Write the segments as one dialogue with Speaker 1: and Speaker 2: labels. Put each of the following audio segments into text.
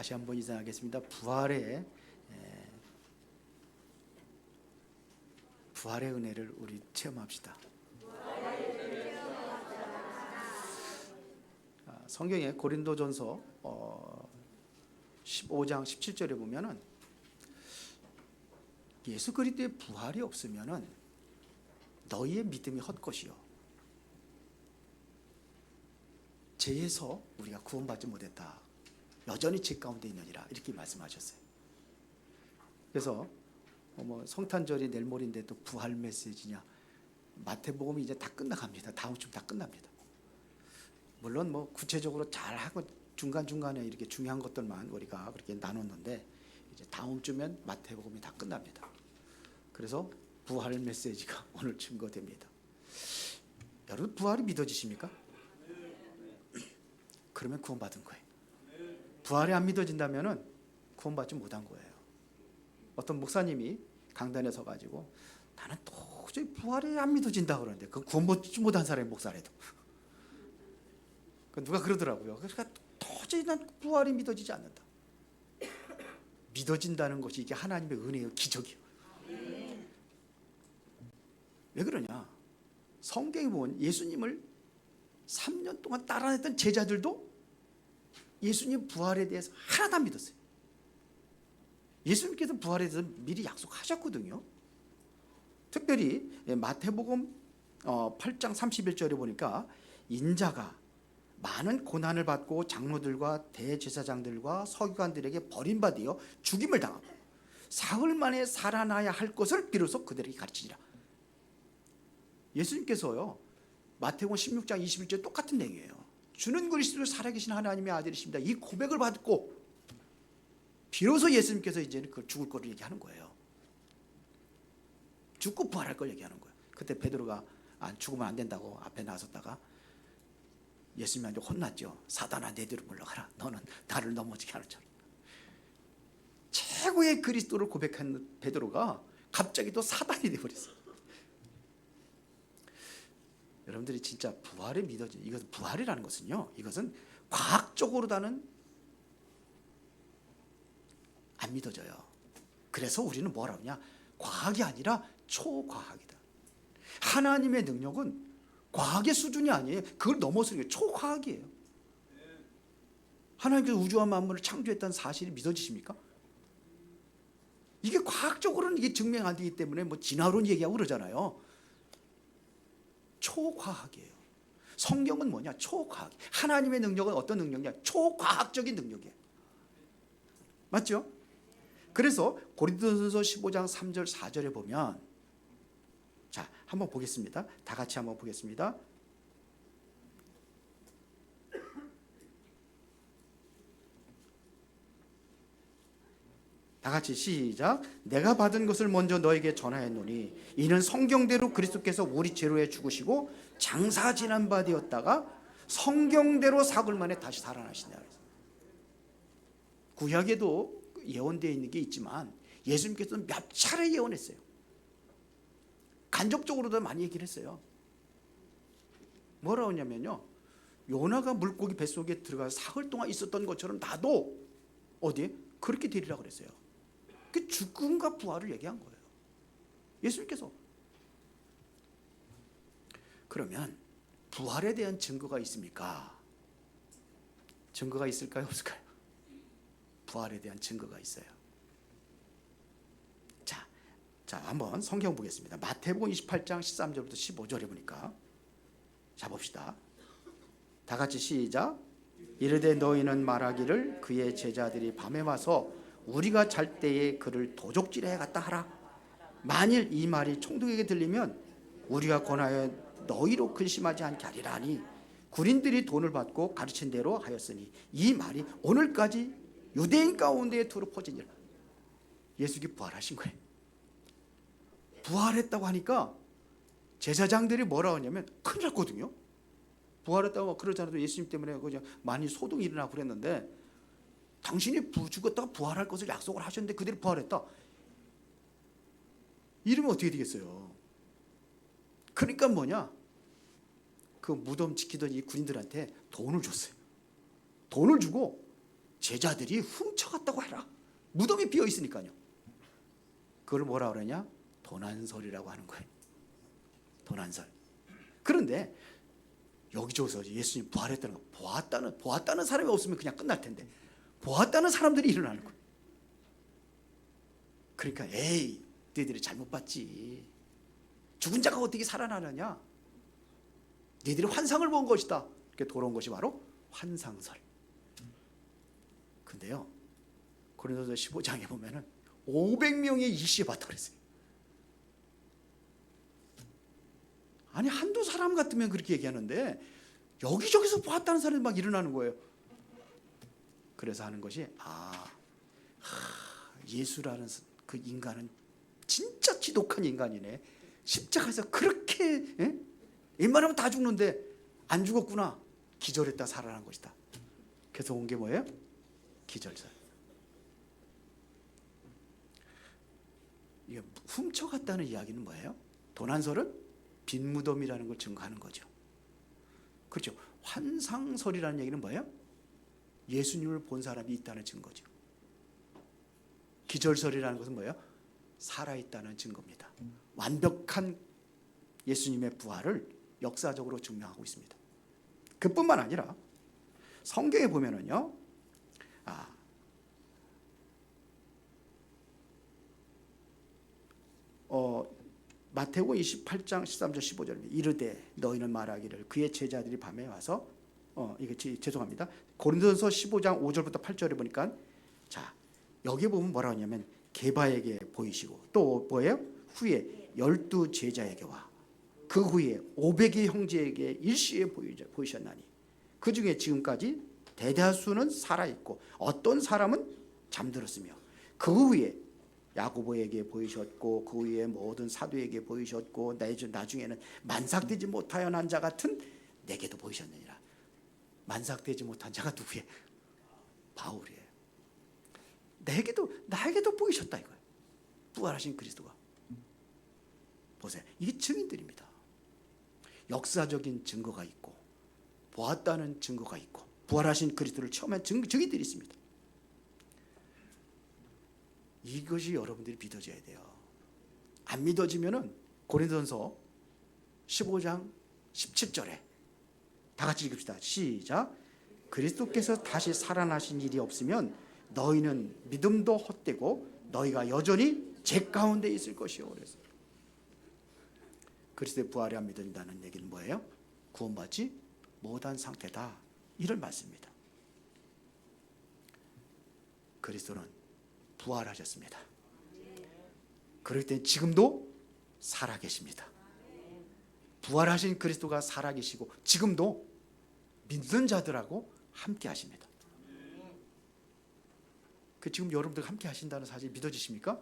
Speaker 1: 다시 한번 인사하겠습니다. 부활의 은혜를 우리 체험합시다. 성경에 고린도전서 15장 17절에 보면은 예수 그리스도의 부활이 없으면은 너희의 믿음이 헛것이요 죄에서 우리가 구원받지 못했다. 여전히 죄 가운데 있느니라 이렇게 말씀하셨어요. 그래서 성탄절이 내일 모레인데 또 부활 메시지냐, 마태복음이 이제 다 끝나갑니다. 다음 주 다 끝납니다. 물론 구체적으로 잘하고 중간중간에 이렇게 중요한 것들만 우리가 그렇게 나눴는데 이제 다음 주면 마태복음이 다 끝납니다. 그래서 부활 메시지가 오늘 증거됩니다. 여러분 부활이 믿어지십니까? 그러면 구원받은 거예요. 부활이 안 믿어진다면 구원받지 못한 거예요. 어떤 목사님이 강단에 서가지고 나는 도저히 부활이 안 믿어진다 그러는데 그 구원받지 못한 사람이 목사래도 누가 그러더라고요. 그러니까 도저히 난 부활이 믿어지지 않는다. 믿어진다는 것이 이게 하나님의 은혜요, 기적이요. 왜 그러냐? 성경에 보면 예수님을 3년 동안 따라했던 제자들도 예수님 부활에 대해서 하나도 안 믿었어요. 예수님께서 부활에 대해서 미리 약속하셨거든요. 특별히 마태복음 8장 31절에 보니까 인자가 많은 고난을 받고 장로들과 대제사장들과 서기관들에게 버림받아 죽임을 당하고 사흘 만에 살아나야 할 것을 비로소 그들에게 가르치니라. 예수님께서요 마태복음 16장 21절 똑같은 내용이에요. 주는 그리스도 살아계신 하나님의 아들이십니다. 이 고백을 받고 비로소 예수님께서 이제는 그 죽을 거를 얘기하는 거예요. 죽고 부활할 걸 얘기하는 거예요. 그때 베드로가 죽으면 안 된다고 앞에 나섰다가 예수님한테 혼났죠. 사단아 내 뒤로 물러가라. 너는 나를 넘어지게 하는 자라. 최고의 그리스도를 고백한 베드로가 갑자기 또 사단이 되어버렸어요. 여러분들이 진짜 부활을 믿어지, 이것은 부활이라는 것은요, 이것은 과학적으로다는 안 믿어져요. 그래서 우리는 뭐라 하냐? 과학이 아니라 초과학이다. 하나님의 능력은 과학의 수준이 아니에요. 그걸 넘어서는 게 초과학이에요. 하나님께서 우주와 만물을 창조했다는 사실이 믿어지십니까? 이게 과학적으로는 이게 증명 안 되기 때문에 진화론 얘기하고 그러잖아요. 초과학이에요. 성경은 뭐냐? 초과학. 하나님의 능력은 어떤 능력이냐? 초과학적인 능력이에요. 맞죠? 그래서 고린도전서 15장 3절 4절에 보면, 자 한번 보겠습니다. 다 같이 한번 보겠습니다. 다 같이 시작. 내가 받은 것을 먼저 너에게 전하였노니 이는 성경대로 그리스도께서 우리 죄로에 죽으시고 장사 지난 바 되었다가 성경대로 사흘 만에 다시 살아나시다. 구약에도 예언되어 있는 게 있지만 예수님께서는 몇 차례 예언했어요. 간접적으로도 많이 얘기를 했어요. 뭐라고 하냐면요, 요나가 물고기 뱃속에 들어가서 사흘 동안 있었던 것처럼 나도 어디에 그렇게 되리라고 그랬어요. 그 죽음과 부활을 얘기한 거예요, 예수님께서. 그러면 부활에 대한 증거가 있습니까? 증거가 있을까요, 없을까요? 부활에 대한 증거가 있어요. 자 한번 성경 보겠습니다. 마태복음 28장 13절부터 15절에 보니까, 자 봅시다. 다 같이 시작. 이르되 너희는 말하기를 그의 제자들이 밤에 와서 우리가 잘 때에 그를 도적질해 갔다 하라. 만일 이 말이 총독에게 들리면 우리가 권하여 너희로 근심하지 않게 하리라 하니 군인들이 돈을 받고 가르친 대로 하였으니 이 말이 오늘까지 유대인 가운데에 두루 퍼지니라. 예수님이 부활하신 거예요. 부활했다고 하니까 제사장들이 뭐라고 하냐면 큰일 났거든요. 부활했다고 그러잖아요. 예수님 때문에 그냥 많이 소동이 일어나고 그랬는데, 당신이 죽었다가 부활할 것을 약속을 하셨는데 그대로 부활했다. 이러면 어떻게 되겠어요? 그러니까 뭐냐? 그 무덤 지키던 이 군인들한테 돈을 줬어요. 돈을 주고 제자들이 훔쳐갔다고 해라. 무덤이 비어 있으니까요. 그걸 뭐라 그러냐? 도난설이라고 하는 거예요. 도난설. 그런데 여기저기서 예수님 부활했다는 거 보았다는 사람이 없으면 그냥 끝날 텐데 보았다는 사람들이 일어나는 거예요. 그러니까 에이, 너희들이 잘못 봤지. 죽은 자가 어떻게 살아나느냐? 너희들이 환상을 본 것이다. 이렇게 돌아온 것이 바로 환상설. 근데요, 고린도서 15장에 보면은 500명이 이시에 봤다 그랬어요. 아니 한두 사람 같으면 그렇게 얘기하는데 여기저기서 봤다는 사람이 막 일어나는 거예요. 그래서 하는 것이 예수라는 그 인간은 진짜 지독한 인간이네. 십자가에서 그렇게 웬만하면 다 죽는데 안 죽었구나. 기절했다 살아난 것이다. 그래서 온 게 뭐예요? 기절설. 이게 훔쳐갔다는 이야기는 뭐예요? 도난설은 빈 무덤이라는 걸 증거하는 거죠. 그렇죠. 환상설이라는 얘기는 뭐예요? 예수님을 본 사람이 있다는 증거죠. 기절설이라는 것은 뭐예요? 살아있다는 증거입니다. 완벽한 예수님의 부활을 역사적으로 증명하고 있습니다. 그뿐만 아니라 성경에 보면은요, 마태복음 28장 13절 15절입니다. 이르되 너희는 말하기를 그의 제자들이 밤에 와서 죄송합니다. 고린도전서 15장 5절부터 8절에 보니까 자, 여기 보면 뭐라고 하냐면 게바에게 보이시고 또 뭐예요? 후에 12 제자에게 와. 그 후에 500의 형제에게 일시에 보이셨나니 그 중에 지금까지 대다수는 살아있고 어떤 사람은 잠들었으며 그 후에 야고보에게 보이셨고 그 후에 모든 사도에게 보이셨고 나중에는 만삭되지 못하여 난 자 같은 내게도 보이셨느니라. 만삭되지 못한 자가 누구예요? 바울이에요. 나에게도 보이셨다 이거예요. 부활하신 그리스도가. 보세요. 이게 증인들입니다. 역사적인 증거가 있고 보았다는 증거가 있고 부활하신 그리스도를 체험한 증인들이 있습니다. 이것이 여러분들이 믿어져야 돼요. 안 믿어지면은 고린도전서 15장 17절에 다 같이 읽읍시다. 시작. 그리스도께서 다시 살아나신 일이 없으면 너희는 믿음도 헛되고 너희가 여전히 죄 가운데 있을 것이요. 그래서 그리스도의 부활이 안 믿어진다는 얘기는 뭐예요? 구원받지 못한 상태다. 이런 말씀입니다. 그리스도는 부활하셨습니다. 그럴 때 지금도 살아계십니다. 부활하신 그리스도가 살아계시고 지금도 믿는 자들하고 함께 하십니다. 그 지금 여러분들 함께 하신다는 사실 믿어지십니까?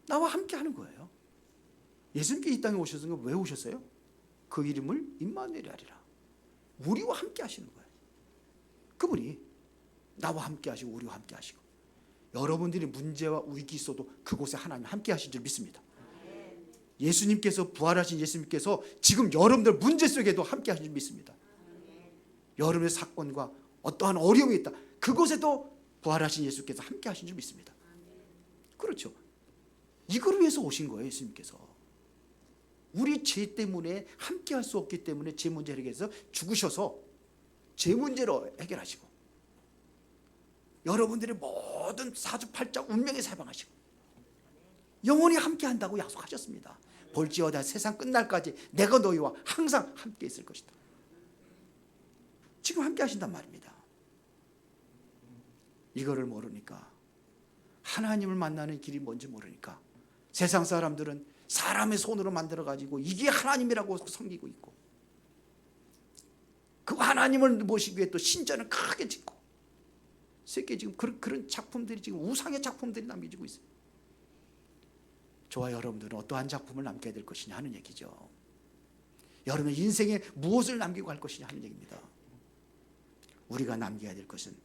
Speaker 1: 나와 함께 하는 거예요. 예수님께 이 땅에 오셨으니까 왜 오셨어요? 그 이름을 임마누엘이 하리라. 우리와 함께 하시는 거예요. 그분이 나와 함께 하시고 우리와 함께 하시고 여러분들이 문제와 위기 있어도 그곳에 하나님 함께 하신 줄 믿습니다. 예수님께서 부활하신 예수님께서 지금 여러분들 문제 속에도 함께 하신 줄 믿습니다. 여러분의 사건과 어떠한 어려움이 있다. 그곳에도 부활하신 예수께서 함께 하신 줄 믿습니다. 그렇죠. 이걸 위해서 오신 거예요. 예수님께서. 우리 죄 때문에 함께 할 수 없기 때문에 죄 문제를 해결해서 죽으셔서 죄 문제로 해결하시고 여러분들의 모든 사주팔자 운명에 사방하시고 영원히 함께 한다고 약속하셨습니다. 볼지어다 세상 끝날까지 내가 너희와 항상 함께 있을 것이다. 지금 함께 하신단 말입니다. 이거를 모르니까 하나님을 만나는 길이 뭔지 모르니까 세상 사람들은 사람의 손으로 만들어가지고 이게 하나님이라고 섬기고 있고 그 하나님을 모시기 위해 또 신전을 크게 짓고 세계 지금 그런 작품들이 지금 우상의 작품들이 남겨지고 있어요. 저와 여러분들은 어떠한 작품을 남겨야 될 것이냐 하는 얘기죠. 여러분의 인생에 무엇을 남기고 갈 것이냐 하는 얘기입니다. 우리가 남겨야 될 것은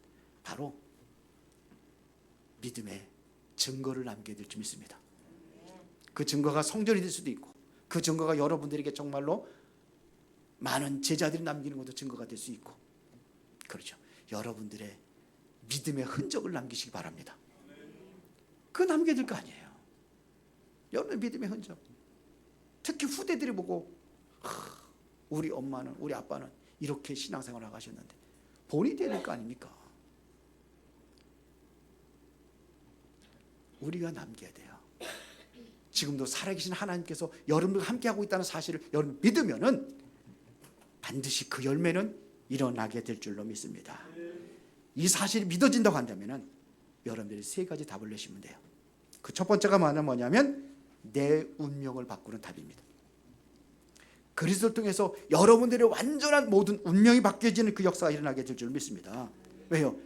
Speaker 1: 바로 믿음의 증거를 남겨야 될 줄 믿습니다. 그 증거가 성전이 될 수도 있고 그 증거가 여러분들에게 정말로 많은 제자들이 남기는 것도 증거가 될 수 있고 그렇죠. 여러분들의 믿음의 흔적을 남기시기 바랍니다. 그거 남겨야 될 거 아니에요. 여러분의 믿음의 흔적. 특히 후대들이 보고 우리 엄마는, 우리 아빠는 이렇게 신앙생활을 하셨는데 본이 돼야 될 거 아닙니까? 우리가 남겨야 돼요. 지금도 살아계신 하나님께서 여러분과 함께하고 있다는 사실을 여러분 믿으면은 반드시 그 열매는 일어나게 될 줄로 믿습니다. 이 사실이 믿어진다고 한다면은 여러분들이 세 가지 답을 내시면 돼요. 그 첫 번째가 뭐냐면 내 운명을 바꾸는 답입니다. 그리스도를 통해서 여러분들의 완전한 모든 운명이 바뀌어지는 그 역사가 일어나게 될 줄 믿습니다. 왜요?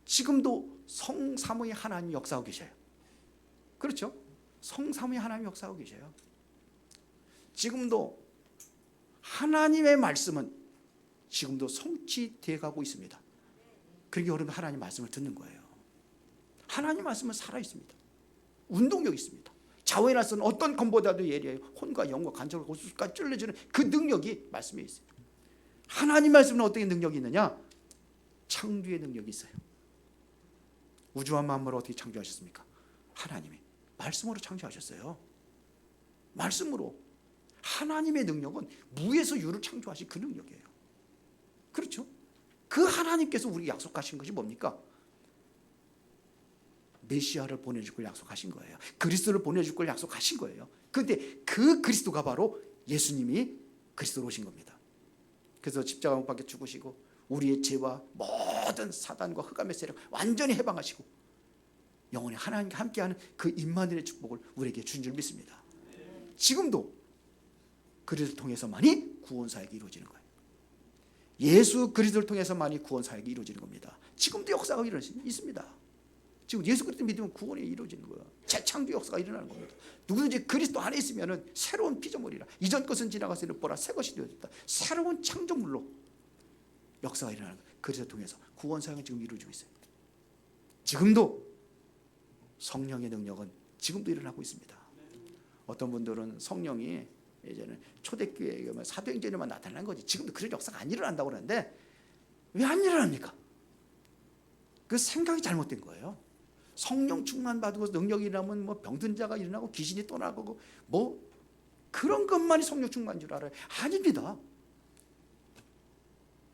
Speaker 1: 지금도 성삼위 하나님 역사하고 계셔요. 그렇죠? 성삼위 하나님 역사하고 계셔요. 지금도 하나님의 말씀은 지금도 성취되어 가고 있습니다. 그러니까 여러분 하나님 말씀을 듣는 거예요. 하나님 말씀은 살아있습니다. 운동력이 있습니다. 자원이 나서는 어떤 검보다도 예리해요. 혼과 영과 관절과 골수까지 찔러주는 그 능력이 말씀에 있어요. 하나님 말씀은 어떻게 능력이 있느냐? 창조의 능력이 있어요. 우주와 만물을 어떻게 창조하셨습니까? 하나님이 말씀으로 창조하셨어요. 말씀으로. 하나님의 능력은 무에서 유를 창조하신 그 능력이에요. 그렇죠? 그 하나님께서 우리에게 약속하신 것이 뭡니까? 메시아를 보내줄 걸 약속하신 거예요. 그리스도를 보내줄 걸 약속하신 거예요. 그런데 그 그리스도가 바로 예수님이 그리스도로 오신 겁니다. 그래서 십자가 못 박혀 죽으시고 우리의 죄와 모든 사단과 흑암의 세력 완전히 해방하시고 영원히 하나님과 함께하는 그 임마누엘의 축복을 우리에게 준 줄 믿습니다. 지금도 그리스도를 통해서만이 구원 사역이 이루어지는 거예요. 예수 그리스도를 통해서만이 구원 사역이 이루어지는 겁니다. 지금도 역사가 있습니다. 지금 예수 그리스도 믿으면 구원이 이루어지는 거예요. 재창조 역사가 일어나는 겁니다. 누구든지 그리스도 안에 있으면 새로운 피조물이라 이전 것은 지나가서는 보라 새 것이 되어졌다. 새로운 창조물로 역사가 일어나는 거예요. 그리스도 통해서 구원 사역은 지금 이루어지고 있어요. 지금도 성령의 능력은 지금도 일어나고 있습니다. 어떤 분들은 성령이 이제는 초대교회 사도행전에만 나타난 거지 지금도 그런 역사가 안 일어난다고 그러는데 왜 안 일어납니까? 그 생각이 잘못된 거예요. 성령 충만 받고 능력이 일어나면 뭐 병든 자가 일어나고 귀신이 떠나고 뭐 그런 것만이 성령 충만인 줄 알아요. 아닙니다.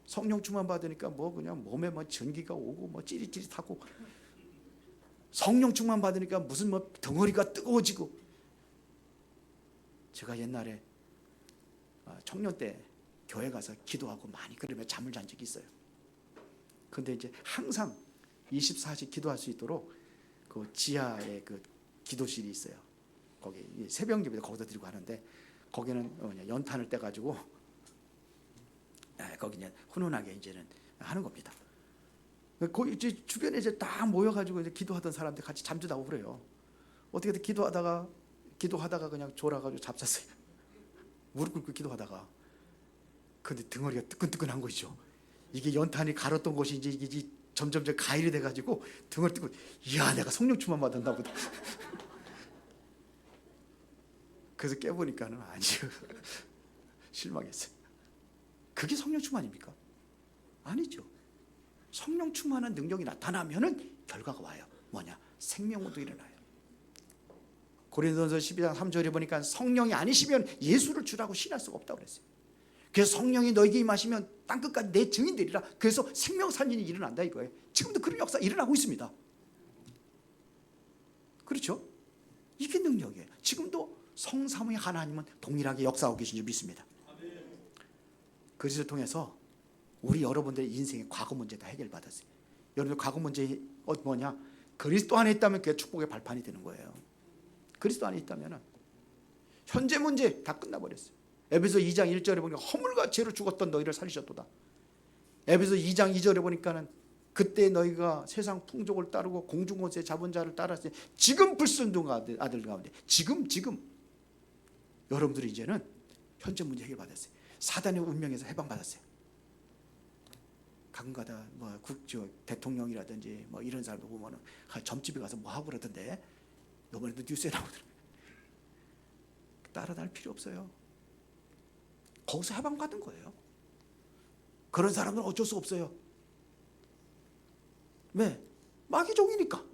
Speaker 1: 성령 충만 받으니까 뭐 그냥 몸에 뭐 전기가 오고 뭐 찌릿찌릿하고 성령 충만 받으니까 무슨 뭐 덩어리가 뜨거워지고. 제가 옛날에 청년 때 교회 가서 기도하고 많이 그러면 잠을 잔 적이 있어요. 근데 이제 항상 24시 기도할 수 있도록 그 지하에 그 기도실이 있어요. 거기 새벽 예배 거기다 드리고 하는데 거기는 연탄을 떼가지고 거기 이제 훈훈하게 이제는 하는 겁니다. 거기 이제 주변에 이제 다 모여가지고 이제 기도하던 사람들 같이 잠들다고 그래요. 어떻게든 기도하다가 그냥 졸아가지고 잡쌌어요. 무릎 꿇고 기도하다가. 근데 등허리가 뜨끈뜨끈한 거죠. 이게 연탄이 갈았던 곳이 이제 점점 가일이 돼가지고 등을 뜨고 이야 내가 성령 충만 받았나 보다. 그래서 깨보니까는 아니요. 실망했어요. 그게 성령 충만입니까? 아니죠. 성령 충만한 능력이 나타나면은 결과가 와요. 뭐냐? 생명도 일어나요. 고린도전서 12장 3절에 보니까 성령이 아니시면 예수를 주라고 신할 수가 없다고 그랬어요. 그래서 성령이 너에게 임하시면 땅끝까지 내 증인되리라. 그래서 생명 살린이 일어난다 이거예요. 지금도 그런 역사 일어나고 있습니다. 그렇죠? 이게 능력이에요. 지금도 성삼위 하나님은 동일하게 역사하고 계신 줄 믿습니다. 그리스도를 통해서 우리 여러분들의 인생의 과거 문제 다 해결받았어요. 여러분들 과거 문제 뭐냐? 그리스도 안에 있다면 그게 축복의 발판이 되는 거예요. 그리스도 안에 있다면 현재 문제 다 끝나버렸어요. 에베소 2장 1절에 보니까 허물과 죄로 죽었던 너희를 살리셨도다. 에베소 2장 2절에 보니까는 그때 너희가 세상 풍족을 따르고 공중권세 잡은 자를 따랐으니 지금 불순종 아들 가운데 지금 여러분들이 이제는 현재 문제 해결받았어요. 사단의 운명에서 해방받았어요. 가끔가다 뭐 대통령이라든지 뭐 이런 사람도 보면은 점집에 가서 뭐 하고 그러던데 이번에도 뉴스에 나오더라고요. 따라다닐 필요 없어요. 거기서 해방받은 거예요. 그런 사람은 어쩔 수 없어요. 왜? 마귀 종이니까.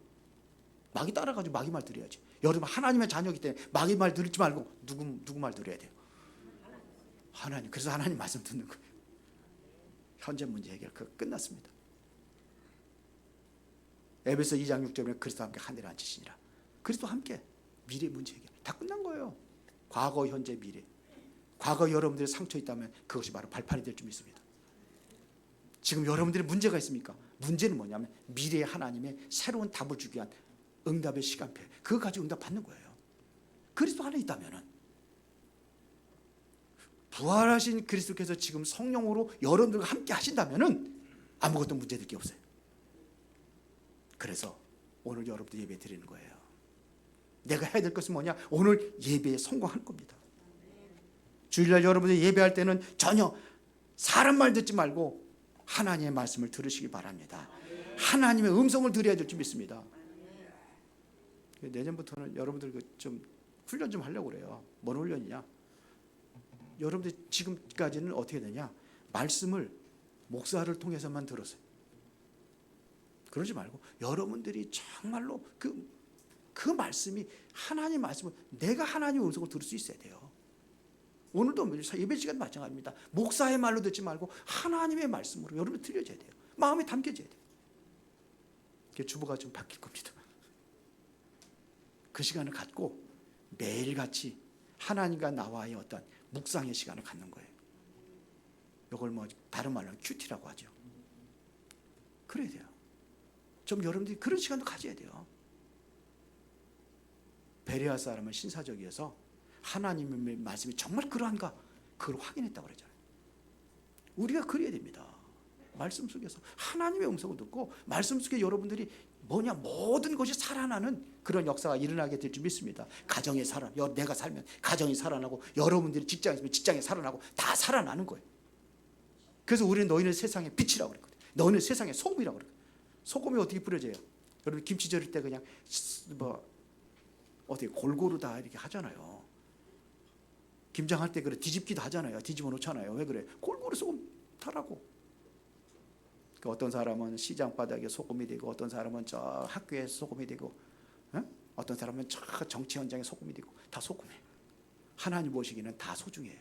Speaker 1: 마귀 따라가지고 마귀 말 들어야지. 여러분 하나님의 자녀이기 때문에 마귀 말 들지 말고 누구 말 들어야 돼요? 하나님. 그래서 하나님 말씀 듣는 거예요. 현재 문제 해결 끝났습니다. 에베소 2장 6절에 그리스도와 함께 하늘에 앉으시니라. 그리스도와 함께 미래 문제 해결 다 끝난 거예요. 과거, 현재, 미래. 과거 여러분들의 상처 있다면 그것이 바로 발판이 될 줄 믿습니다. 지금 여러분들의 문제가 있습니까? 문제는 뭐냐면 미래의 하나님의 새로운 답을 주기 위한 응답의 시간표. 그거 가지고 응답 받는 거예요. 그리스도 안에 있다면은 부활하신 그리스도께서 지금 성령으로 여러분들과 함께 하신다면은 아무것도 문제될 게 없어요. 그래서 오늘 여러분들 예배 드리는 거예요. 내가 해야 될 것은 뭐냐? 오늘 예배에 성공할 겁니다. 주일날 여러분들 예배할 때는 전혀 사람 말 듣지 말고 하나님의 말씀을 들으시기 바랍니다. 하나님의 음성을 들어야 될 줄 믿습니다. 내년부터는 여러분들 좀 훈련 좀 하려고 그래요. 뭔 훈련이냐? 여러분들 지금까지는 어떻게 되냐? 말씀을 목사를 통해서만 들었어요. 그러지 말고 여러분들이 정말로 그 말씀이 하나님 말씀을 내가 하나님의 음성을 들을 수 있어야 돼요. 오늘도 예배 시간 마찬가지입니다. 목사의 말로 듣지 말고 하나님의 말씀으로 여러분 들려져야 돼요. 마음에 담겨져야 돼요. 주보가 좀 바뀔 겁니다. 그 시간을 갖고 매일같이 하나님과 나와의 어떤 묵상의 시간을 갖는 거예요. 이걸 뭐 다른 말로 큐티라고 하죠. 그래야 돼요. 좀 여러분들이 그런 시간도 가져야 돼요. 베레아 사람은 신사적이어서 하나님의 말씀이 정말 그러한가 그걸 확인했다고 그러잖아요. 우리가 그래야 됩니다. 말씀 속에서 하나님의 음성을 듣고 말씀 속에 여러분들이 뭐냐 모든 것이 살아나는 그런 역사가 일어나게 될 줄 믿습니다. 가정이 내가 살면 가정이 살아나고 여러분들이 직장에 있으면 직장이 살아나고 다 살아나는 거예요. 그래서 우리는 너희는 세상의 빛이라고 그랬거든요. 너희는 세상의 소금이라고 그랬거든요. 소금이 어떻게 뿌려져요? 여러분 김치 절일 때 그냥 어떻게 골고루 다 이렇게 하잖아요. 김장할 때 그래 뒤집기도 하잖아요. 뒤집어 놓잖아요. 왜 그래? 골고루 소금 타라고. 어떤 사람은 시장 바닥에 소금이 되고 어떤 사람은 저 학교에 소금이 되고 어떤 사람은 저 정치 현장에 소금이 되고 다 소금이에요. 하나님 보시기에는 다 소중해요.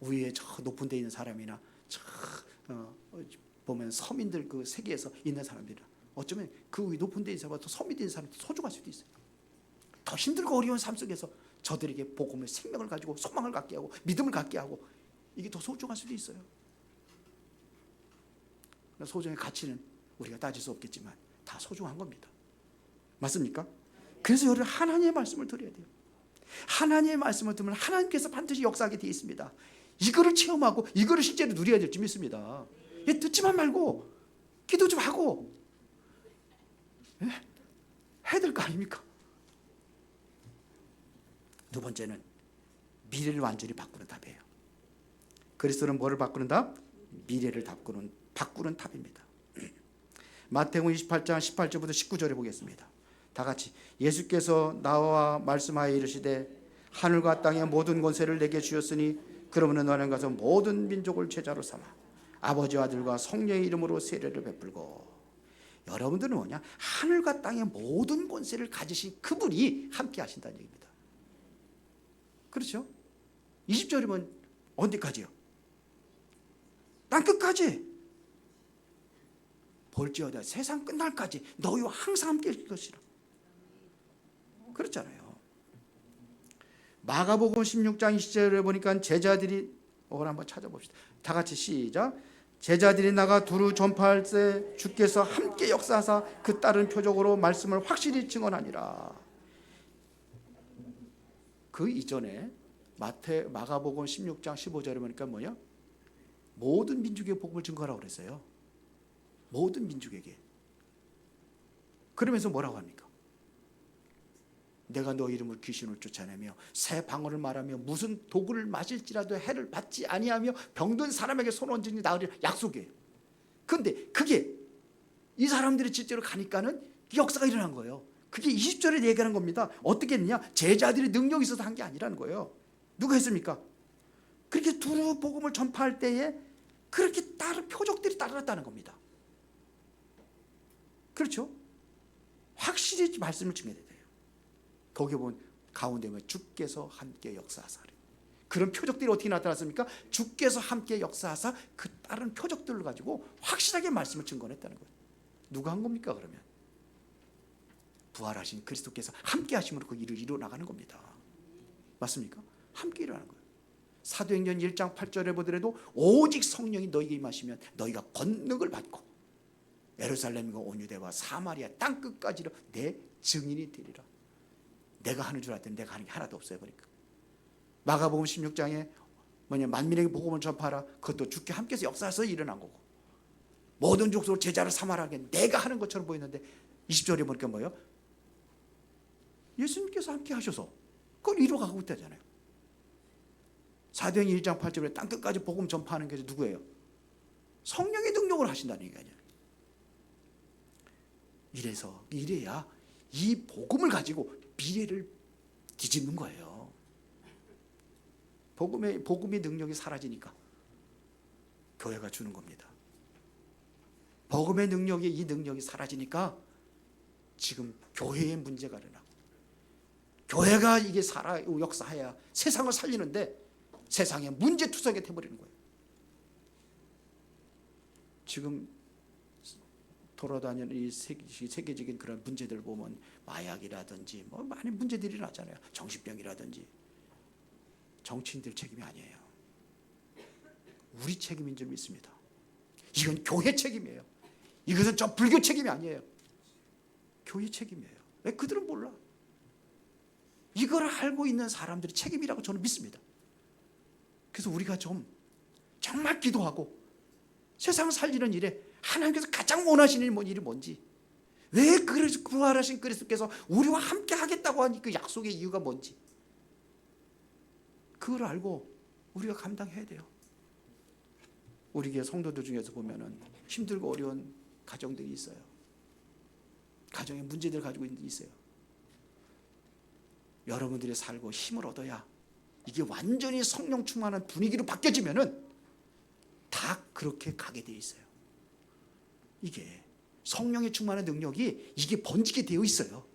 Speaker 1: 위에 저 높은 데 있는 사람이나 저 보면 서민들 그 세계에서 있는 사람들이나 어쩌면 그 위 높은 데 있는 사람보다 더 서민에 있는 사람이 소중할 수도 있어요. 더 힘들고 어려운 삶 속에서 저들에게 복음의 생명을 가지고 소망을 갖게 하고 믿음을 갖게 하고 이게 더 소중할 수도 있어요. 소중의 가치는 우리가 따질 수 없겠지만 다 소중한 겁니다. 맞습니까? 그래서 여러분 하나님의 말씀을 들어야 돼요. 하나님의 말씀을 들으면 하나님께서 반드시 역사하게 되어 있습니다. 이거를 체험하고 이거를 실제로 누려야 될 줄 믿습니다. 듣지만 말고 기도 좀 하고 해야 될 거 아닙니까? 두 번째는 미래를 완전히 바꾸는 답이에요. 그리스도는 뭐를 바꾸는 답? 미래를 바꾸는 답입니다. 마태복음 28장 18절부터 19절에 보겠습니다. 다 같이 예수께서 나와 말씀하여 이르시되 하늘과 땅의 모든 권세를 내게 주셨으니 그러므로 너는 가서 모든 민족을 제자로 삼아 아버지와 아들과 성령의 이름으로 세례를 베풀고. 여러분들은 뭐냐? 하늘과 땅의 모든 권세를 가지신 그분이 함께 하신다는 얘기입니다. 그렇죠? 20절이면 언제까지요? 땅 끝까지. 볼지어다 세상 끝날까지 너희와 항상 함께 할 것이라. 그렇잖아요. 마가복음 16장 20절에 보니까 제자들이 오늘 한번 찾아봅시다. 다 같이 시작. 제자들이 나가 두루 전파할 때 주께서 함께 역사하사 그 따른 표적으로 말씀을 확실히 증언하니라. 그 이전에 마가복음 16장 15절에 보니까 뭐냐? 모든 민족의 복음을 증거하라고 그랬어요. 모든 민족에게. 그러면서 뭐라고 합니까? 내가 너 이름을 귀신을 쫓아내며 새 방언을 말하며 무슨 독을 마실지라도 해를 받지 아니하며 병든 사람에게 손 얹으니 나으리라 약속이에요. 그런데 그게 이 사람들이 실제로 가니까는 역사가 일어난 거예요. 그게 20절에 얘기하는 겁니다. 어떻게 했느냐? 제자들이 능력이 있어서 한 게 아니라는 거예요. 누가 했습니까? 그렇게 두루 복음을 전파할 때에 그렇게 표적들이 따라났다는 겁니다. 그렇죠? 확실히 말씀을 증거해야 돼요. 거기에 보면 가운데 보면 주께서 함께 역사하사. 그런 표적들이 어떻게 나타났습니까? 주께서 함께 역사하사 그 다른 표적들을 가지고 확실하게 말씀을 증거했다는 거예요. 누가 한 겁니까 그러면? 부활하신 그리스도께서 함께 하심으로 그 일을 이루어 나가는 겁니다. 맞습니까? 함께 일어나는 거예요. 사도행전 1장 8절에 보더라도 오직 성령이 너희에게 임하시면 너희가 권능을 받고 예루살렘과 온 유대와 사마리아 땅끝까지로 내 증인이 되리라. 내가 하는 줄 알았더니 내가 하는 게 하나도 없어요. 보니까 마가복음 16장에 만민에게 복음을 전파하라. 그것도 주께 함께해서 역사에서 일어난 거고 모든 족속을 제자를 삼아라. 내가 하는 것처럼 보이는데 20절에 보니까 뭐예요? 예수님께서 함께 하셔서 그걸 이루어가고 있다잖아요. 사도행전 1장 8절에 땅끝까지 복음 전파하는 게 누구예요? 성령의 능력을 하신다는 얘기 아니에요. 이래야 이 복음을 가지고 미래를 뒤집는 거예요. 복음의 능력이 사라지니까 교회가 주는 겁니다. 복음의 능력이 이 능력이 사라지니까 지금 교회의 문제가 일어나고 교회가 이게 역사해야 세상을 살리는데 세상에 문제투성이 돼버리는 거예요. 지금 돌아다니는 이 세계적인 그런 문제들 보면 마약이라든지 많은 문제들이 나잖아요. 정신병이라든지. 정치인들 책임이 아니에요. 우리 책임인 줄 믿습니다. 이건 교회 책임이에요. 이것은 저 불교 책임이 아니에요. 교회 책임이에요. 왜 그들은 몰라? 이걸 알고 있는 사람들이 책임이라고 저는 믿습니다. 그래서 우리가 정말 기도하고 세상을 살리는 일에 하나님께서 가장 원하시는 일이 뭔지, 왜 부활하신 그리스도께서 우리와 함께 하겠다고 하니 그 약속의 이유가 뭔지 그걸 알고 우리가 감당해야 돼요. 우리 교회 성도들 중에서 보면은 힘들고 어려운 가정들이 있어요. 가정의 문제들 가지고 있어요. 여러분들이 살고 힘을 얻어야 이게 완전히 성령 충만한 분위기로 바뀌어지면은 다 그렇게 가게 돼 있어요. 이게 성령의 충만한 능력이 이게 번지게 되어 있어요.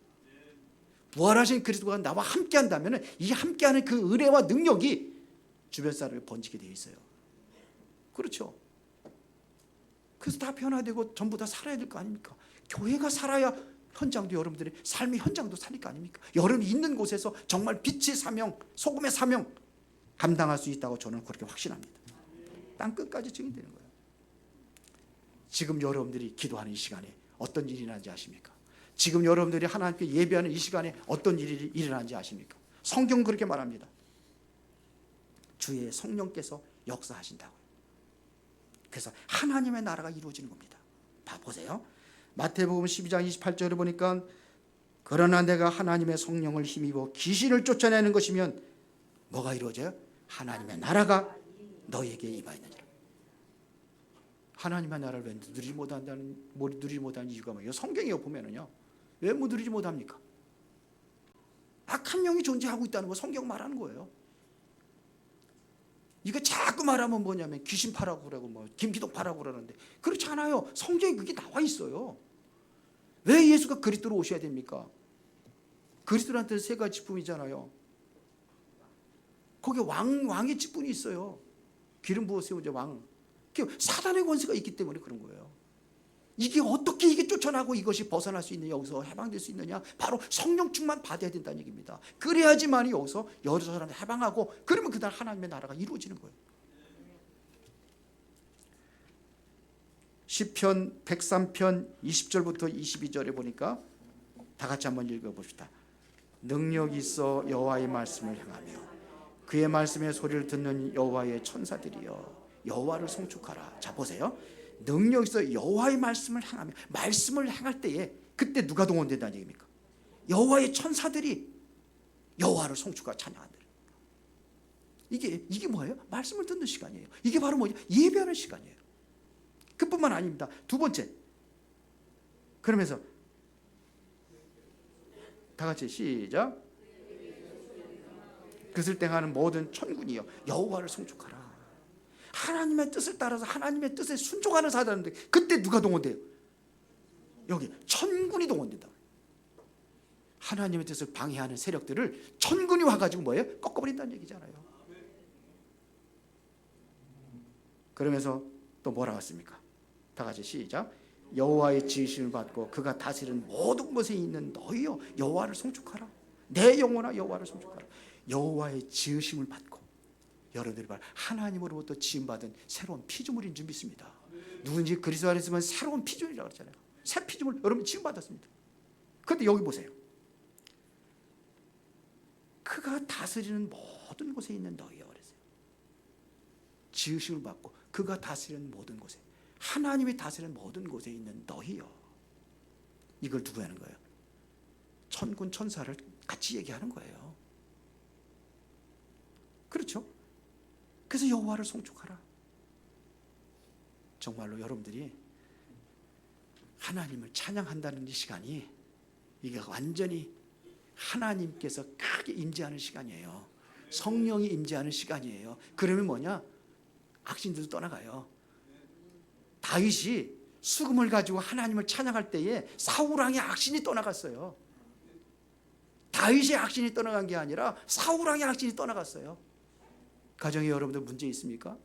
Speaker 1: 부활하신 그리스도가 나와 함께 한다면 이 함께하는 그 은혜와 능력이 주변 사람에 번지게 되어 있어요. 그렇죠? 그래서 다 변화되고 전부 다 살아야 될 거 아닙니까? 교회가 살아야 현장도 여러분들의 삶의 현장도 사니까 아닙니까? 여러분이 있는 곳에서 정말 빛의 사명, 소금의 사명 감당할 수 있다고 저는 그렇게 확신합니다. 땅 끝까지 증인되는 거예요. 지금 여러분들이 기도하는 이 시간에 어떤 일이 일어나는지 아십니까? 지금 여러분들이 하나님께 예배하는 이 시간에 어떤 일이 일어나는지 아십니까? 성경 그렇게 말합니다. 주의 성령께서 역사하신다고요. 그래서 하나님의 나라가 이루어지는 겁니다. 봐 보세요. 마태복음 12장 28절을 보니까 그러나 내가 하나님의 성령을 힘입어 귀신을 쫓아내는 것이면 뭐가 이루어져요? 하나님의 나라가 너에게 임하였느니라. 하나님의 나라를 왜 누리지 못하는 이유가 뭐예요? 성경에 보면은요. 왜 못 누리지 못합니까? 악한 영이 존재하고 있다는 거 성경 말하는 거예요. 이거 자꾸 말하면 뭐냐면 귀신 파라고 그러고 김기독 파라고 그러는데 그렇지 않아요. 성경에 그게 나와 있어요. 왜 예수가 그리스도로 오셔야 됩니까? 그리스도한테는 세 가지 직분이잖아요. 거기에 왕의 직분이 있어요. 기름 부어 세우자 왕. 사단의 권세가 있기 때문에 그런 거예요. 이게 어떻게 이게 쫓아나고 이것이 벗어날 수 있느냐, 여기서 해방될 수 있느냐, 바로 성령 충만 받아야 된다는 얘기입니다. 그래야지만이 여기서 여러 사람을 해방하고 그러면 그날 하나님의 나라가 이루어지는 거예요. 시편 103편 20절부터 22절에 보니까 다 같이 한번 읽어봅시다. 능력 있어 여호와의 말씀을 행하며 그의 말씀의 소리를 듣는 여호와의 천사들이여 여호와를 송축하라. 자 보세요. 능력 있어 여호와의 말씀을 행하며, 말씀을 행할 때에 그때 누가 동원된다는 얘기입니까? 여호와의 천사들이 여호와를 송축하고 찬양한다. 이게 뭐예요? 말씀을 듣는 시간이에요. 이게 바로 뭐죠? 예배하는 시간이에요. 그뿐만 아닙니다. 두 번째, 그러면서 다 같이 시작. 그것을 땡하는 모든 천군이여 여호와를 송축하라. 하나님의 뜻을 따라서 하나님의 뜻에 순종하는 사람인데 그때 누가 동원돼요? 여기 천군이 동원된다. 하나님의 뜻을 방해하는 세력들을 천군이 와가지고 뭐예요? 꺾어버린다는 얘기잖아요. 그러면서 또 뭐라고 했습니까? 다 같이 시작. 여호와의 지으심을 받고 그가 다스리는 모든 곳에 있는 너희여 여호와를 송축하라. 내 영혼아 여호와를 송축하라. 여호와의 지으심을 받고, 여러분들이 말 하나님으로부터 지음받은 새로운 피조물인 줄 믿습니다. 누군지 그리스도 안에 있으면 새로운 피조물이라고 그러잖아요. 새 피조물 여러분 지음받았습니다. 그런데 여기 보세요. 그가 다스리는 모든 곳에 있는 너희여 그랬어요. 지으심을 받고 그가 다스리는 모든 곳에, 하나님이 다스리는 모든 곳에 있는 너희여. 이걸 누구 하는 거예요? 천군 천사를 같이 얘기하는 거예요. 그렇죠? 그래서 여호와를 송축하라. 정말로 여러분들이 하나님을 찬양한다는 이 시간이, 이게 완전히 하나님께서 크게 임재하는 시간이에요. 성령이 임재하는 시간이에요. 그러면 뭐냐? 악신들도 떠나가요. 다윗이 수금을 가지고 하나님을 찬양할 때에 사울왕의 악신이 떠나갔어요. 다윗의 악신이 떠나간 게 아니라 사울왕의 악신이 떠나갔어요. 가정에 여러분들 문제 있습니까?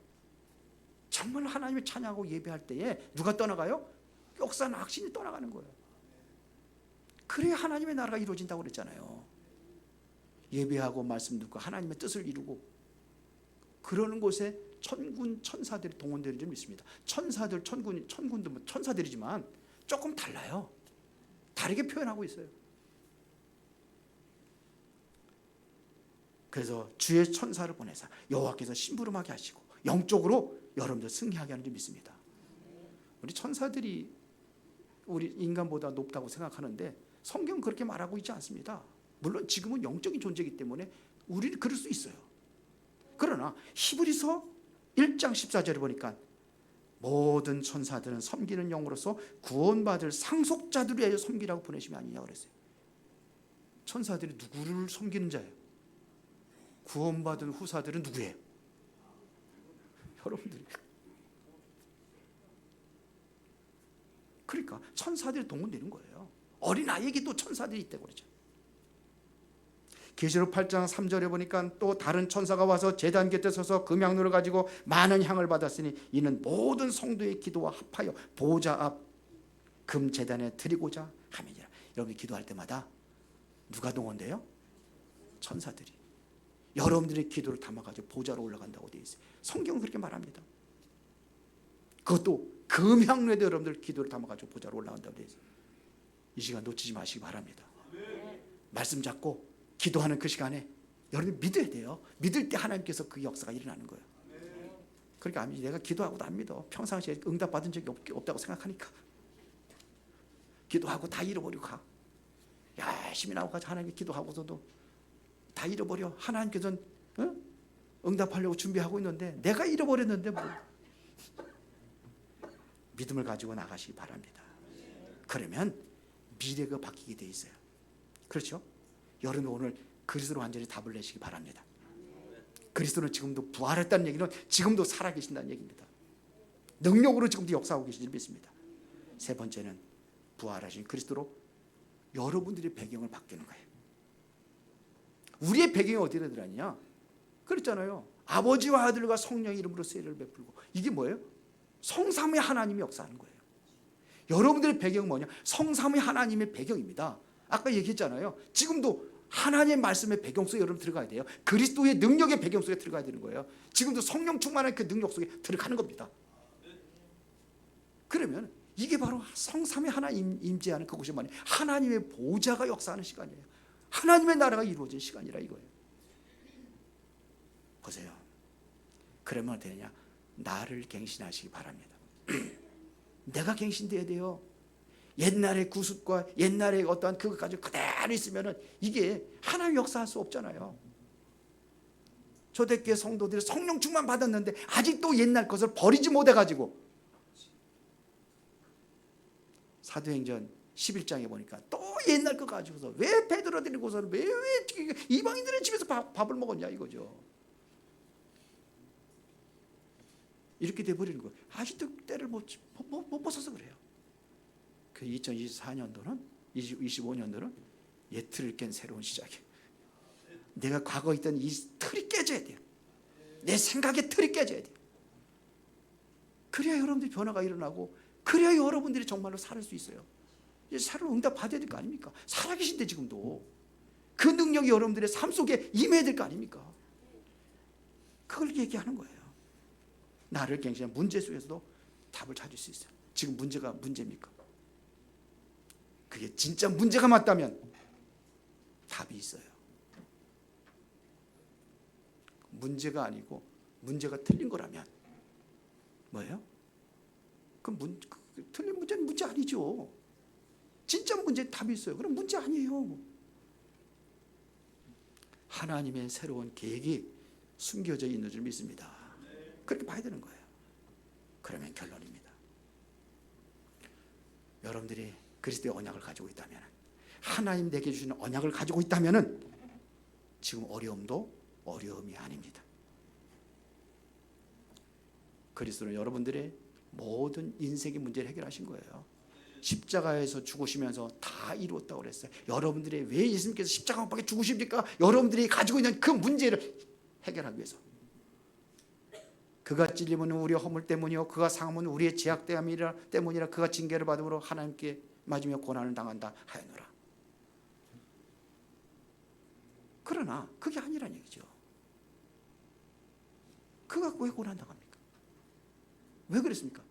Speaker 1: 정말 하나님을 찬양하고 예배할 때에 누가 떠나가요? 역사는 악신이 떠나가는 거예요. 그래야 하나님의 나라가 이루어진다고 그랬잖아요. 예배하고 말씀 듣고 하나님의 뜻을 이루고 그러는 곳에 천군 천사들이 동원되는 줄 믿습니다. 천사들, 천군도 뭐 천사들이지만 조금 달라요. 다르게 표현하고 있어요. 그래서 주의 천사를 보내사 여호와께서 심부름하게 하시고 영적으로 여러분들 승리하게 하는 줄 믿습니다. 우리 천사들이 우리 인간보다 높다고 생각하는데 성경은 그렇게 말하고 있지 않습니다. 물론 지금은 영적인 존재이기 때문에 우리는 그럴 수 있어요. 그러나 히브리서 1장 14절에 보니까 모든 천사들은 섬기는 영으로서 구원받을 상속자들을 위하여 섬기라고 보내심이 아니냐고 그랬어요. 천사들이 누구를 섬기는 자예요? 구원받은 후사들은 누구예요? 여러분들이. 그러니까 천사들이 동원되는 거예요. 어린아이에게도 천사들이 있다고 그러죠. 계시록 8장 3절에 보니까 또 다른 천사가 와서 제단 곁에 서서 금향로를 가지고 많은 향을 받았으니 이는 모든 성도의 기도와 합하여 보좌 앞 금제단에 드리고자 함이니라. 여러분이 기도할 때마다 누가 동원돼요? 천사들이. 여러분들의 기도를 담아가지고 보좌로 올라간다고 되어 있어요. 성경은 그렇게 말합니다. 그것도 금향로에도 여러분들 기도를 담아가지고 보좌로 올라간다고 되어 있어요. 이 시간 놓치지 마시기 바랍니다. 말씀 잡고 기도하는 그 시간에 여러분이 믿어야 돼요. 믿을 때 하나님께서 그 역사가 일어나는 거예요. 그러니까 내가 기도하고도 안 믿어. 평상시에 응답받은 적이 없다고 생각하니까 기도하고 다 잃어버리고 가. 열심히 나오고 하나님께 기도하고서도 다 잃어버려. 하나님께서는 응답하려고 준비하고 있는데 내가 잃어버렸는데 뭐. 믿음을 가지고 나가시기 바랍니다. 그러면 미래가 바뀌게 돼 있어요. 그렇죠? 여러분 오늘 그리스도로 완전히 답을 내시기 바랍니다. 그리스도는 지금도 부활했다는 얘기는 지금도 살아계신다는 얘기입니다. 능력으로 지금도 역사하고 계시는 줄 믿습니다. 세 번째는 부활하신 그리스도로 여러분들의 배경을 바뀌는 거예요. 우리의 배경이 어디로 들어가냐? 그랬잖아요. 아버지와 아들과 성령의 이름으로 세례를 베풀고. 이게 뭐예요? 성삼위 하나님이 역사하는 거예요. 여러분들의 배경은 뭐냐? 성삼위 하나님의 배경입니다. 아까 얘기했잖아요. 지금도 하나님의 말씀의 배경 속에 여러분 들어가야 돼요. 그리스도의 능력의 배경 속에 들어가야 되는 거예요. 지금도 성령 충만한 그 능력 속에 들어가는 겁니다. 그러면 이게 바로 성삼위 하나님 임재하는 그곳이 뭐냐? 하나님의 보좌가 역사하는 시간이에요. 하나님의 나라가 이루어진 시간이라 이거예요. 보세요. 그러면 어떻게 되냐? 나를 갱신하시기 바랍니다. 내가 갱신돼야 돼요. 옛날의 구습과 옛날의 어떠한 그것까지 그대로 있으면 이게 하나님 역사할 수 없잖아요. 초대교회 성도들이 성령 충만 받았는데 아직도 옛날 것을 버리지 못해가지고 사도행전 11장에 보니까 또 옛날 거 가지고서 왜 베드로 데리고서는 왜 이방인들의 집에서 밥을 먹었냐 이거죠. 이렇게 돼버리는 거예요. 아직도 때를 못 벗어서 그래요. 그 2024년도는 25년도는 옛 틀을 깬 새로운 시작이에요. 내가 과거에 있던 이 틀이 깨져야 돼요. 내 생각의 틀이 깨져야 돼요. 그래야 여러분들이 변화가 일어나고, 그래야 여러분들이 정말로 살 수 있어요. 이제 살을 응답 받아야 될 거 아닙니까? 살아계신데 지금도 그 능력이 여러분들의 삶 속에 임해야 될 거 아닙니까? 그걸 얘기하는 거예요. 나를 갱신한 문제 속에서도 답을 찾을 수 있어요. 지금 문제가 문제입니까? 그게 진짜 문제가 맞다면 답이 있어요. 문제가 아니고 문제가 틀린 거라면 뭐예요? 틀린 문제는 문제 아니죠. 진짜 문제 답이 있어요. 그럼 문제 아니에요. 하나님의 새로운 계획이 숨겨져 있는 줄 믿습니다. 그렇게 봐야 되는 거예요. 그러면 결론입니다. 여러분들이 그리스도의 언약을 가지고 있다면, 하나님 내게 주시는 언약을 가지고 있다면 지금 어려움도 어려움이 아닙니다. 그리스도는 여러분들의 모든 인생의 문제를 해결하신 거예요. 십자가에서 죽으시면서 다 이루었다고 그랬어요. 여러분들의 왜 예수님께서 십자가 못 박혀 죽으십니까? 여러분들이 가지고 있는 그 문제를 해결하기 위해서. 그가 찔림은 우리의 허물 때문이요 그가 상함은 우리의 죄악 때문이라 그가 징계를 받음으로 하나님께 맞으며 고난을 당한다 하였노라. 그러나 그게 아니란 얘기죠. 그가 왜 고난 당합니까? 왜 그랬습니까?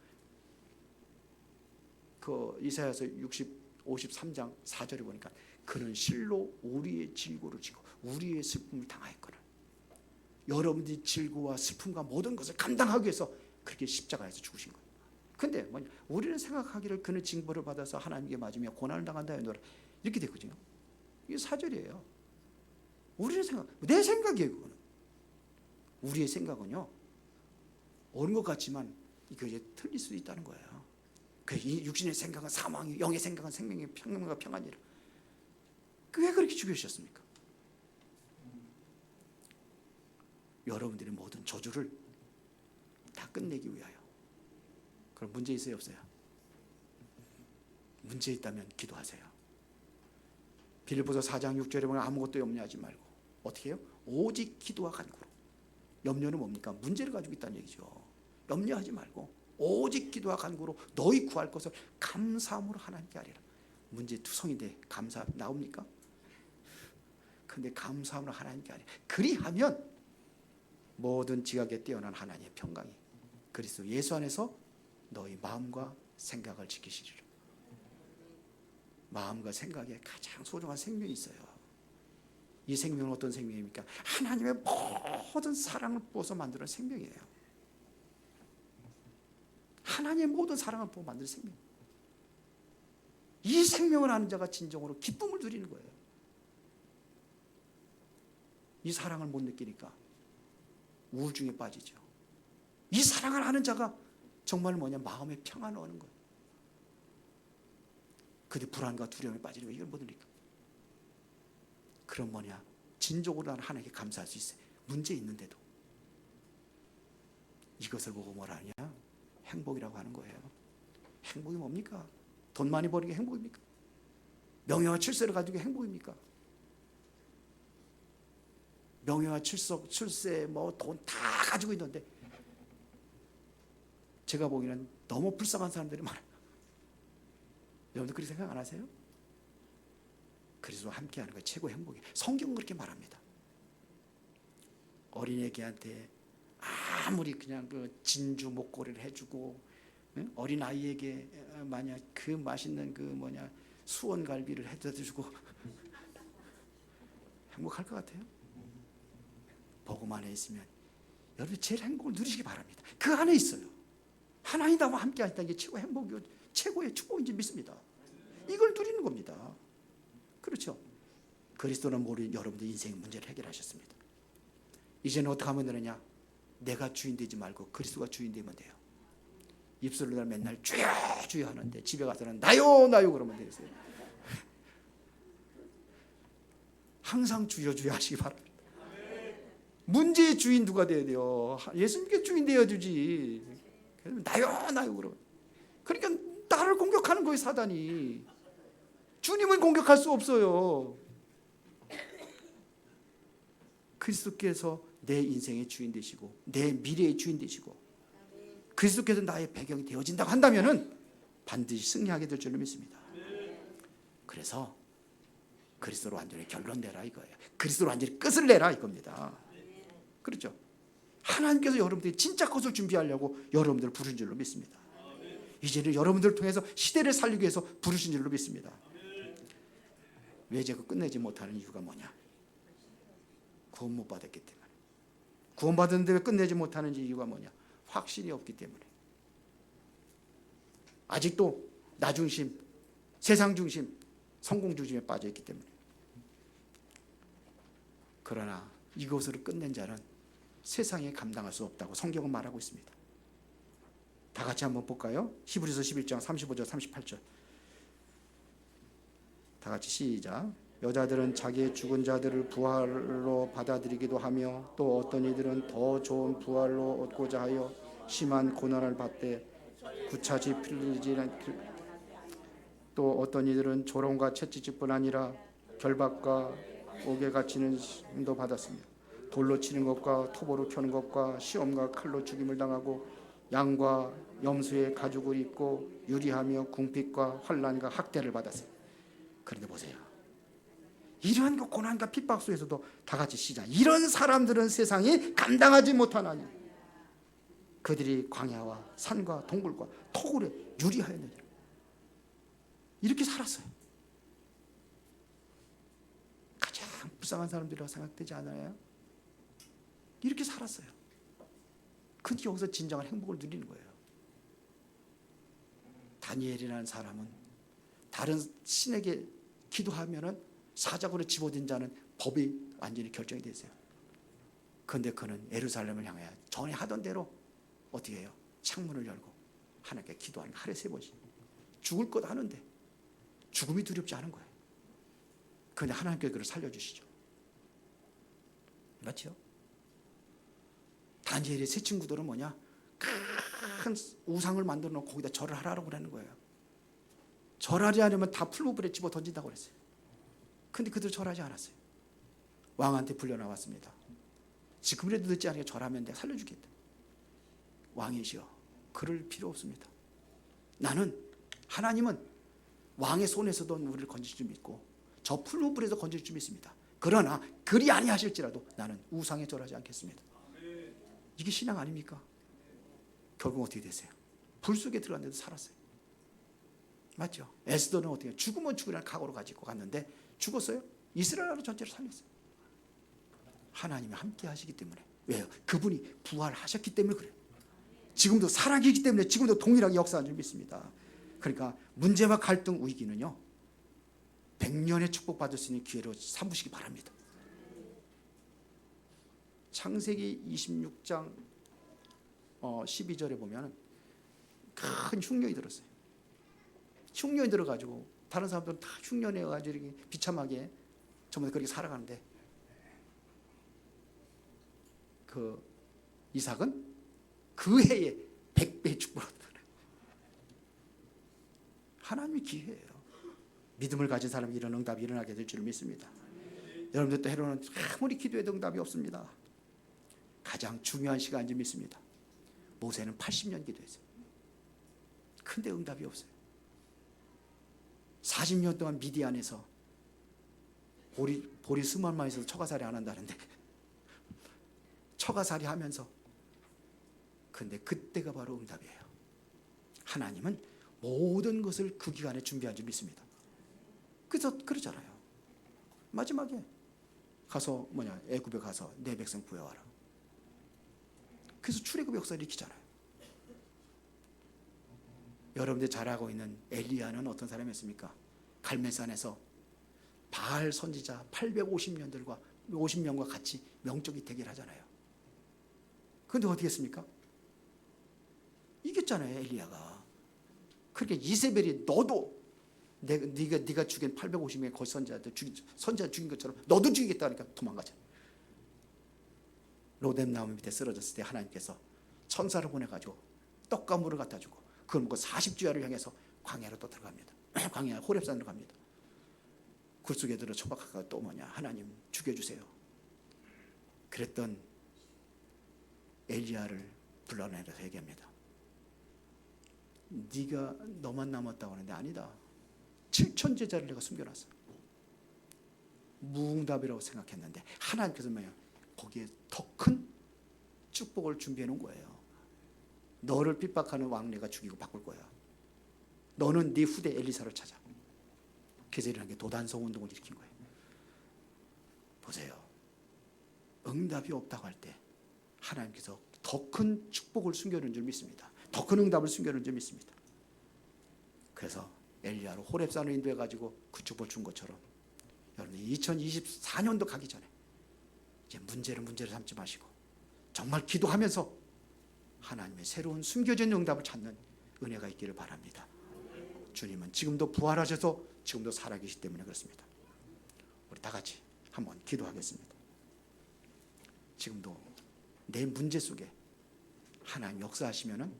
Speaker 1: 그 이사야서 53장 4절에 보니까 그는 실로 우리의 질고를 지고 우리의 슬픔을 당하였거늘. 여러분들이 질고와 슬픔과 모든 것을 감당하기 위해서 그렇게 십자가에서 죽으신 거예요. 근데 뭐냐? 우리는 생각하기를 그는 징벌을 받아서 하나님께 맞으며 고난을 당한다 하노라. 이렇게 됐거든요. 이게 4절이에요. 우리의 생각, 내 생각이에요. 그거는. 우리의 생각은요, 옳은 것 같지만 이거 이제 틀릴 수 있다는 거예요. 이 육신의 생각은 사망이, 영의 생각은 생명이, 평강과 평안이라. 왜 그렇게 죽여주셨습니까? 여러분들의 모든 저주를 다 끝내기 위하여. 그럼 문제 있어요, 없어요? 문제 있다면 기도하세요. 빌립보서 4장 6절에 보면 아무것도 염려하지 말고 어떻게 해요? 오직 기도와 간구로. 염려는 뭡니까? 문제를 가지고 있다는 얘기죠. 염려하지 말고 오직 기도와 간구로 너희 구할 것을 감사함으로 하나님께 하리라. 문제 투성인데 감사 나옵니까? 근데 감사함으로 하나님께 하리라. 그리하면 모든 지각에 뛰어난 하나님의 평강이 그리스도 예수 안에서 너희 마음과 생각을 지키시리라. 마음과 생각에 가장 소중한 생명이 있어요. 이 생명은 어떤 생명입니까? 하나님의 모든 사랑을 부어서 만드는 생명이에요. 하나님의 모든 사랑을 부어 만드는 생명. 이 생명을 아는 자가 진정으로 기쁨을 누리는 거예요. 이 사랑을 못 느끼니까 우울증에 빠지죠. 이 사랑을 아는 자가 정말 뭐냐? 마음의 평안을 얻는 거예요. 근데 불안과 두려움에 빠지는 거 이걸 못 느끼니까. 그럼 뭐냐? 진정으로 나는 하나님께 감사할 수 있어요. 문제 있는데도. 이것을 보고 뭐라 하냐? 행복이라고 하는 거예요. 행복이 뭡니까? 돈 많이 버는 게 행복입니까? 명예와 출세를 가지고 행복입니까? 명예와 출세, 뭐 돈 다 가지고 있는데 제가 보기에는 너무 불쌍한 사람들이 많아요. 여러분들 그렇게 생각 안 하세요? 그리스도와 함께하는 게 최고의 행복이에요. 성경은 그렇게 말합니다. 어린애기한테 아무리 그냥 그 진주 목걸이를 해주고, 어린 아이에게 만약 그 맛있는 그 뭐냐 수원갈비를 해주고 행복할 것 같아요? 복음 안에 있으면 여러분 제일 행복을 누리시기 바랍니다. 그 안에 있어요. 하나님 나와 함께 하시다는 게 최고의 행복이고 최고의 축복인지 믿습니다. 이걸 누리는 겁니다. 그렇죠? 그리스도는 모르는 여러분들 인생의 문제를 해결하셨습니다. 이제는 어떻게 하면 되느냐? 내가 주인 되지 말고 그리스도가 주인 되면 돼요. 입술로 맨날 주여 주여 하는데 집에 가서는 나요 나요 그러면 되겠어요. 항상 주여 주여 하시기 바랍니다. 문제의 주인 누가 돼야 돼요? 예수님께 주인 되어 주지. 나요 나요 그러면. 그러니까 나를 공격하는 거예요, 사단이. 주님은 공격할 수 없어요. 그리스도께서 내 인생의 주인 되시고 내 미래의 주인 되시고 그리스도께서 나의 배경이 되어진다고 한다면은 반드시 승리하게 될 줄로 믿습니다. 그래서 그리스도로 완전히 결론 내라 이거예요. 그리스도로 완전히 끝을 내라 이겁니다. 그렇죠? 하나님께서 여러분들이 진짜 것을 준비하려고 여러분들을 부르신 줄로 믿습니다. 이제는 여러분들을 통해서 시대를 살리기 위해서 부르신 줄로 믿습니다. 왜 제가 끝내지 못하는 이유가 뭐냐? 구원 못 받았기 때문에. 구원받았는데 왜 끝내지 못하는 이유가 뭐냐? 확신이 없기 때문에. 아직도 나 중심, 세상 중심, 성공 중심에 빠져있기 때문에. 그러나 이것으로 끝낸 자는 세상에 감당할 수 없다고 성경은 말하고 있습니다. 다 같이 한번 볼까요? 히브리서 11장 35절 38절. 다 같이 시작. 여자들은 자기의 죽은 자들을 부활로 받아들이기도 하며 또 어떤 이들은 더 좋은 부활로 얻고자 하여 심한 고난을 받되 구차히 풀리지 않기, 또 어떤 이들은 조롱과 채찍뿐 아니라 결박과 옥에 갇히는 심도 받았으며 돌로 치는 것과 토보로 켜는 것과 시험과 칼로 죽임을 당하고 양과 염소의 가죽을 입고 유리하며 궁핍과 환난과 학대를 받았어요. 그런데 보세요. 이러한 고난과 핍박 속에서도 다 같이 시작. 이런 사람들은 세상이 감당하지 못하나니 그들이 광야와 산과 동굴과 토굴에 유리하였느니라. 이렇게 살았어요. 가장 불쌍한 사람들이라고 생각되지 않아요? 이렇게 살았어요. 근데 여기서 진정한 행복을 누리는 거예요. 다니엘이라는 사람은 다른 신에게 기도하면은 사자굴에 집어든 자는 법이 완전히 결정이 됐어요. 그런데 그는 예루살렘을 향해 전에 하던 대로 어떻게 해요? 창문을 열고 하나님께 기도하는 하루에 3번씩. 죽을 것 하는데 죽음이 두렵지 않은 거예요. 그런데 하나님께서 그를 살려주시죠. 맞죠? 다니엘의 세 친구들은 뭐냐? 큰 우상을 만들어 놓고 거기다 절을 하라고 그러는 거예요. 절하지 않으면 다 풀무불에 집어 던진다고 그랬어요. 근데 그들 절하지 않았어요. 왕한테 불려 나왔습니다. 지금이라도 늦지 않게 절하면 내가 살려주겠다. 왕이시여, 그럴 필요 없습니다. 나는, 하나님은 왕의 손에서도 우리를 건질 줄 믿고 저 풀무불에서 건질 줄 믿습니다. 그러나 그리 아니하실지라도 나는 우상에 절하지 않겠습니다. 이게 신앙 아닙니까? 결국 어떻게 됐어요? 불 속에 들어갔는데도 살았어요. 맞죠? 에스더는 어떻게 죽으면 죽으라는 각오를 가지고 갔는데 죽었어요? 이스라엘 나라 전체를 살렸어요. 하나님이 함께 하시기 때문에. 왜요? 그분이 부활하셨기 때문에 그래요. 지금도 살아계시기 때문에 지금도 동일하게 역사하는 줄 믿습니다. 그러니까 문제와 갈등, 위기는요 100년의 축복받을 수 있는 기회로 삼으시기 바랍니다. 창세기 26장 12절에 보면 큰 흉년이 들었어요. 흉년이 들어가지고 다른 사람들은 다 흉년해가지고 이렇게 비참하게 전부 다 그렇게 살아가는데 그 이삭은 그 해에 100배의 축복을 얻었어요. 하나님의 기회예요. 믿음을 가진 사람이 이런 응답이 일어나게 될 줄 믿습니다. 여러분들 때로는 아무리 기도해도 응답이 없습니다. 가장 중요한 시간인지 믿습니다. 모세는 80년 기도했어요. 근데 응답이 없어요. 40년 동안 미디안에서 보리 수만만 있어도 처가살이 안 한다는데 처가살이 하면서 근데 그때가 바로 응답이에요. 하나님은 모든 것을 그 기간에 준비한 줄 믿습니다. 그래서 그러잖아요. 마지막에 가서 애굽에 가서 내 백성 구해와라. 그래서 출애굽 역사를 익히잖아요. 여러분들 잘 알고 있는 엘리야는 어떤 사람이었습니까? 갈멜산에서 바알 선지자 50명과 같이 명적이 대결하잖아요. 그런데 어떻게 했습니까? 이겼잖아요, 엘리야가. 그러니까 이세벨이 너도 네가 죽인 850명의 거짓 선지자 죽인 것처럼 너도 죽이겠다 하니까 도망가잖아요. 로뎀 나무 밑에 쓰러졌을 때 하나님께서 천사를 보내가지고 떡과 물을 갖다 주고 그걸 먹고 40주야를 향해서 광야로 또 들어갑니다. 광야 호렙산으로 갑니다. 굴속에 들어 초박하가 또 뭐냐, 하나님 죽여주세요. 그랬던 엘리야를 불러내서 얘기합니다. 네가 너만 남았다고 하는데 아니다. 7천 제자를 내가 숨겨놨어. 무응답이라고 생각했는데 하나님께서 뭐야, 거기에 더 큰 축복을 준비해 놓은 거예요. 너를 핍박하는 왕 내가 죽이고 바꿀 거야. 너는 네 후대 엘리사를 찾아. 그래서 이런 게 도단성 운동을 일으킨 거예요. 보세요. 응답이 없다고 할 때 하나님께서 더 큰 축복을 숨겨놓은 줄 믿습니다. 더 큰 응답을 숨겨놓은 줄 믿습니다. 그래서 엘리야로 호렙산을 인도해가지고 그 축복을 준 것처럼 여러분 2024년도 가기 전에 이제 문제를 삼지 마시고 정말 기도하면서 하나님의 새로운 숨겨진 응답을 찾는 은혜가 있기를 바랍니다. 주님은 지금도 부활하셔서 지금도 살아계시기 때문에 그렇습니다. 우리 다 같이 한번 기도하겠습니다. 지금도 내 문제 속에 하나님 역사하시면은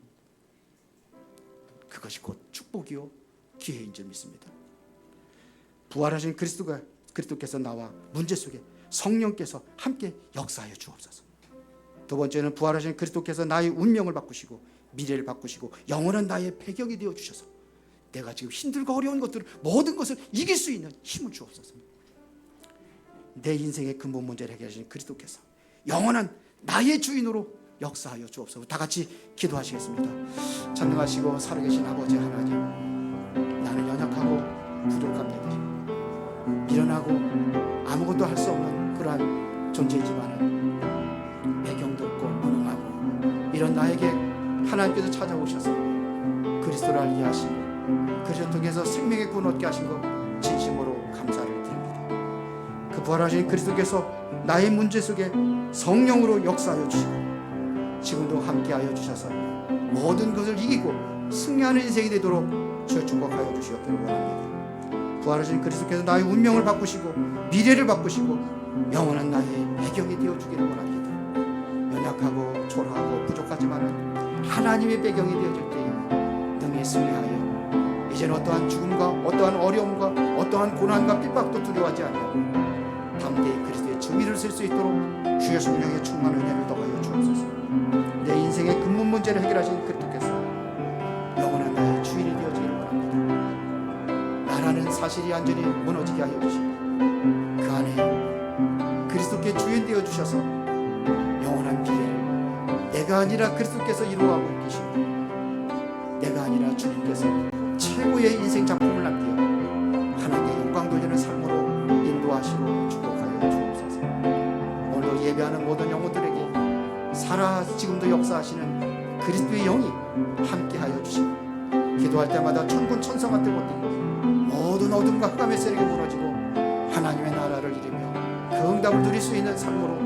Speaker 1: 그것이 곧 축복이요 기회인 줄 믿습니다. 부활하신 그리스도께서 나와 문제 속에 성령께서 함께 역사하여 주옵소서. 두 번째는 부활하신 그리스도께서 나의 운명을 바꾸시고 미래를 바꾸시고 영원한 나의 배경이 되어 주셔서 내가 지금 힘들고 어려운 것들을 모든 것을 이길 수 있는 힘을 주옵소서. 내 인생의 근본 문제를 해결하신 그리스도께서 영원한 나의 주인으로 역사하여 주옵소서. 다 같이 기도하시겠습니다. 전능하시고 살아계신 아버지 하나님, 나는 연약하고 부족합니다. 일어나고 아무것도 할 수 없는 그러한 존재이지만 배경도 없고 무능하고 이런 나에게 하나님께서 찾아오셔서 그리스도를 알게 하시고 그리스도 통해서 생명의 구원 얻게 하신 것 진심으로 감사를 드립니다. 그 부활하신 그리스도께서 나의 문제 속에 성령으로 역사하여 주시고 지금도 함께하여 주셔서 모든 것을 이기고 승리하는 인생이 되도록 주여 축복하여 주시옵기를 원합니다. 부활하신 그리스도께서 나의 운명을 바꾸시고 미래를 바꾸시고 영원한 나의 배경이 되어주기를 원합니다. 연약하고 초라하고 부족하지만 하나님의 배경이 되어질 때에 능히 승리하여 이제는 어떠한 죽음과 어떠한 어려움과 어떠한 고난과 핍박도 두려워하지 아니하고 담대히 그리스도의 증인을 쓸 수 있도록 주의 성령의 충만한 은혜를 더하여 주옵소서. 내 인생의 근본 문제를 해결하신 그리스도께서 영원한 나의 주인이 되어지기를 원합니다. 나라는 사실이 완전히 무너지게 하여 주시고 그 안에 그리스도께 주인 되어 주셔서 영원한 미래를 내가 아니라 그리스도께서 이루어가고 계십니다. 내가 아니라 주님께서 최고의 인생 작품을 남기어 하나님께 영광 돌리는 삶으로 인도하시고 축복하여 주옵소서. 오늘도 예배하는 모든 영혼들에게 살아 지금도 역사하시는 그리스도의 영이 함께하여 주시고 기도할 때마다 천군 천사가 뜨고 뛰고 모든 어둠과 흑암의 세력이 무너지고 하나님의 나라를 이루며 그 응답을 누릴 수 있는 삶으로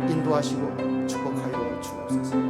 Speaker 1: 인도하시고 축복하여 주옵소서.